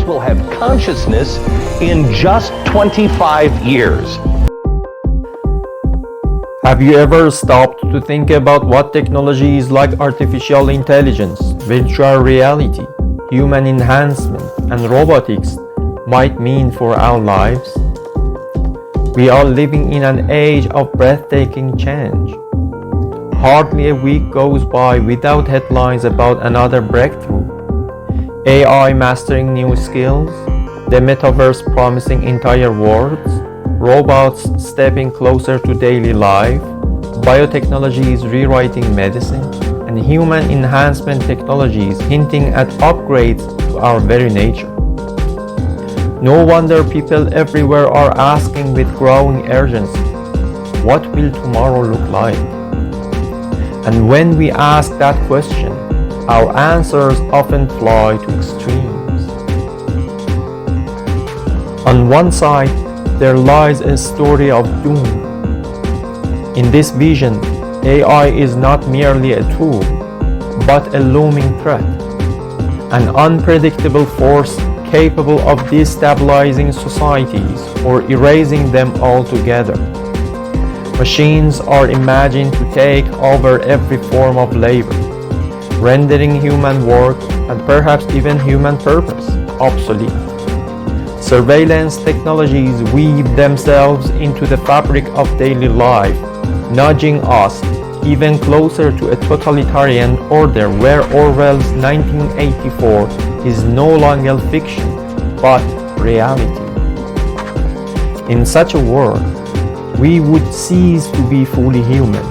will have consciousness in just 25 years. Have you ever stopped to think about what technologies like artificial intelligence, virtual reality, human enhancement, and robotics might mean for our lives? We are living in an age of breathtaking change. Hardly a week goes by without headlines about another breakthrough. AI mastering new skills, the metaverse promising entire worlds, robots stepping closer to daily life, biotechnologies rewriting medicine, and human enhancement technologies hinting at upgrades to our very nature. No wonder people everywhere are asking with growing urgency, what will tomorrow look like? And when we ask that question, our answers often fly to extremes. On one side, there lies a story of doom. In this vision, AI is not merely a tool, but a looming threat, an unpredictable force capable of destabilizing societies or erasing them altogether. Machines are imagined to take over every form of labor, rendering human work and perhaps even human purpose obsolete. Surveillance technologies weave themselves into the fabric of daily life, nudging us even closer to a totalitarian order where Orwell's 1984 is no longer fiction, but reality. In such a world, we would cease to be fully human,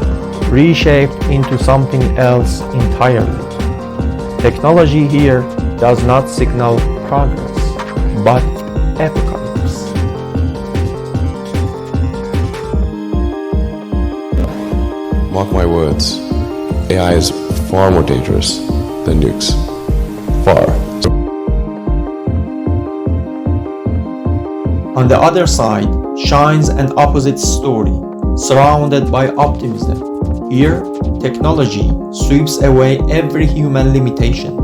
reshaped into something else entirely. Technology here does not signal progress, but apocalypse. Mark my words, AI is far more dangerous than nukes. Far. On the other side shines an opposite story, surrounded by optimism. Here, technology sweeps away every human limitation.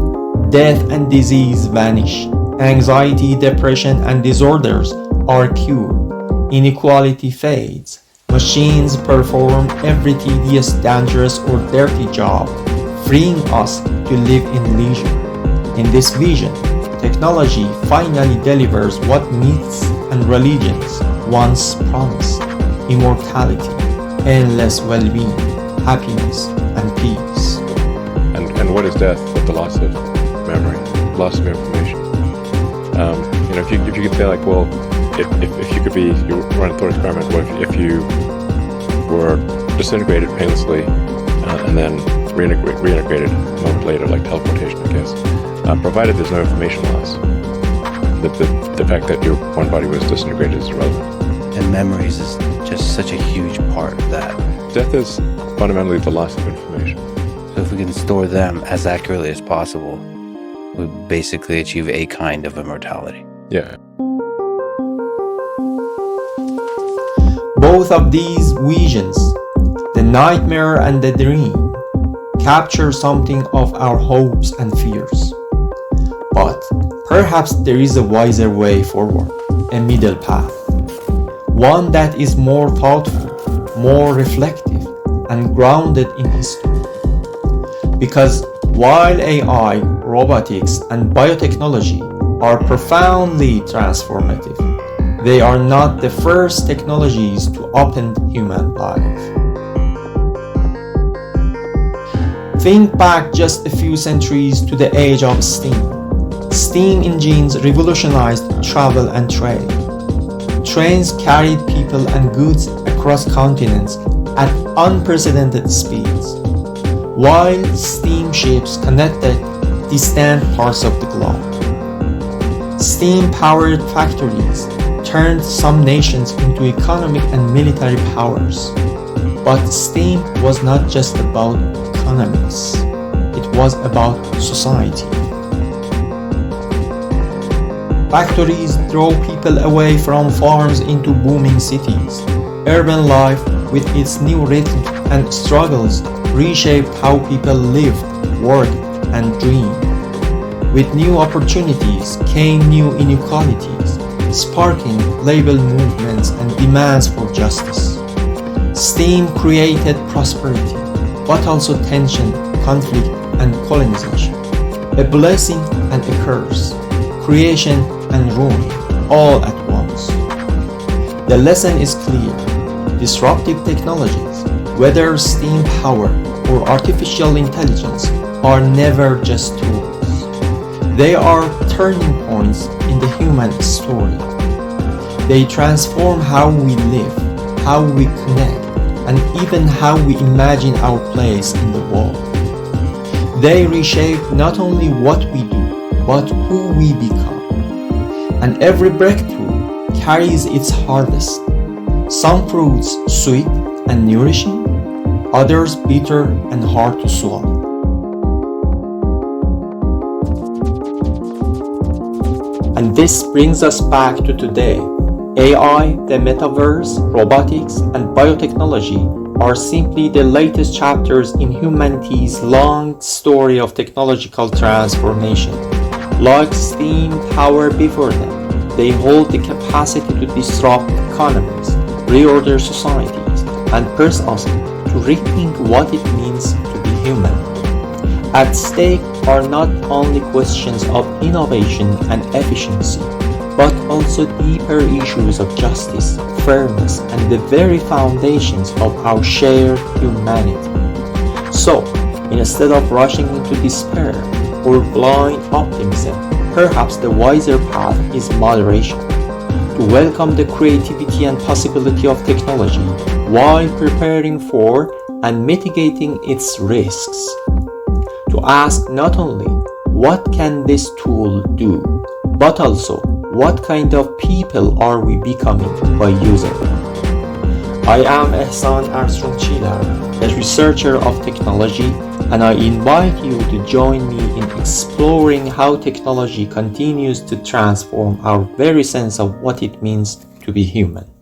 Death and disease vanish. Anxiety, depression, and disorders are cured. Inequality fades. Machines perform every tedious, dangerous, or dirty job, freeing us to live in leisure. In this vision, technology finally delivers what myths and religions once promised: immortality, endless well-being, happiness, and peace. And what is death but the loss of memory, loss of information? If you could say like, well, if you could be, you run a thought experiment, what if you were disintegrated painlessly and then reintegrated a moment later, like teleportation, I guess, provided there's no information loss. The fact that your one body was disintegrated is irrelevant. And memories is just such a huge part of that. Death is fundamentally the loss of information. So if we can store them as accurately as possible, we basically achieve a kind of immortality. Yeah. Both of these visions, the nightmare and the dream, capture something of our hopes and fears. But perhaps there is a wiser way forward, a middle path. One that is more thoughtful, more reflective, and grounded in history. Because while AI, robotics, and biotechnology are profoundly transformative, they are not the first technologies to upend human life. Think back just a few centuries to the age of steam. Steam engines revolutionized travel and trade. Trains carried people and goods across continents at unprecedented speeds, while steamships connected distant parts of the globe. Steam-powered factories turned some nations into economic and military powers. But steam was not just about economics, it was about society. Factories drove people away from farms into booming cities. Urban life, with its new rhythm and struggles, reshaped how people lived, worked, and dreamed. With new opportunities came new inequalities, sparking labor movements and demands for justice. STEAM created prosperity, but also tension, conflict, and colonization. A blessing and a curse, creation and ruin, all at once. The lesson is clear. Disruptive technologies, whether steam power or artificial intelligence, are never just tools. They are turning points in the human story. They transform how we live, how we connect, and even how we imagine our place in the world. They reshape not only what we do, but who we become. And every breakthrough carries its harvest. Some fruits sweet and nourishing, others bitter and hard to swallow. And this brings us back to today. AI, the metaverse, robotics, and biotechnology are simply the latest chapters in humanity's long story of technological transformation. Like steam power before them, they hold the capacity to disrupt economies, reorder societies, and press us to rethink what it means to be human. At stake are not only questions of innovation and efficiency, but also deeper issues of justice, fairness, and the very foundations of our shared humanity. So, instead of rushing into despair or blind optimism, perhaps the wiser path is moderation. To welcome the creativity and possibility of technology while preparing for and mitigating its risks. To ask not only what can this tool do, but also what kind of people are we becoming by using it. I am Ehsan Arslunchilar, a researcher of technology, and I invite you to join me in exploring how technology continues to transform our very sense of what it means to be human.